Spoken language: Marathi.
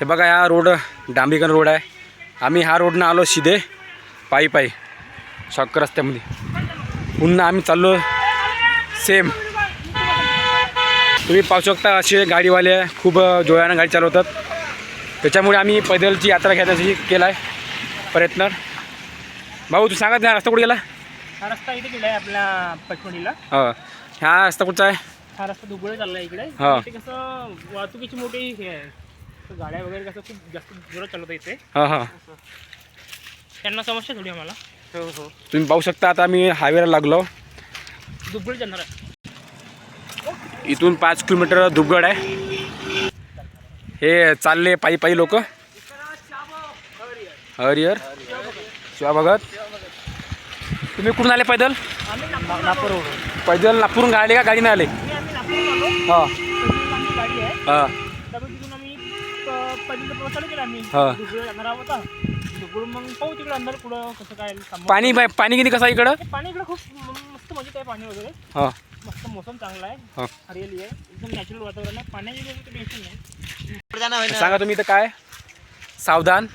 हे बघा हा रोड डांबीकरण रोड आहे. आम्ही हा रोडनं आलो सीधे पायी पायी शॉर्टकट रस्त्यामध्ये. पुन्हा आम्ही चाललो सेम. तुम्ही पाहू शकता असे गाडीवाले खूप जोरानं गाडी चालवतात. त्याच्यामुळे आम्ही पैदलची यात्रा घेण्यासाठी केला आहे प्रयत्न. भाऊ तू सांगत नाही रस्ता कुठे गेला? हा रस्ता इथे गेला आहे आपल्या पचमढीला. हा हा रस्ता कुठचा आहे? हा रस्ता दुबळे चालला आहे इकडे. हा. इथे कसं वाहतुकीची मोठी हे आहे, तर गाड्या वगैरे कसं खूप जास्त जोरात चालवत इथे. हां हां त्यांना समस्या थोडी आम्हाला. हो हो. तुम्ही पाहू शकता आता आम्ही हायवेला लागलो. दुबळे जाणार आहे. इथून 5 किलोमीटर दुबगड आहे. हे चालले पायी पायी लोक. हरिहर शिवा भगत. तुम्ही कुठून आले पैदल? आम्ही नागपूरवरून. पैदल नागपूरहून आले का गाडीने आले? आम्ही नागपूरवरून आलो. हां आमची गाडी आहे. हां त्यामुळे तिथून आम्ही पहिल्यांदा प्रवास चालू केला आम्ही. हा. दुबळे जाणार आहोत आता. दुबळे मग पाहू तिकडे अंदर पुढं कसं काय पाणी पाणी किती कसं आहे इकडं? पाणी इकडे खूप मस्त मजेत आहे पाणी वगैरे. हां मस्त मोसम चांगला आहे. हां हरियाली आहे. एकदम नॅचरल वातावरण आहे. पाण्याची टेन्शन नाही. सांगा तुम्ही इथं काय सावधान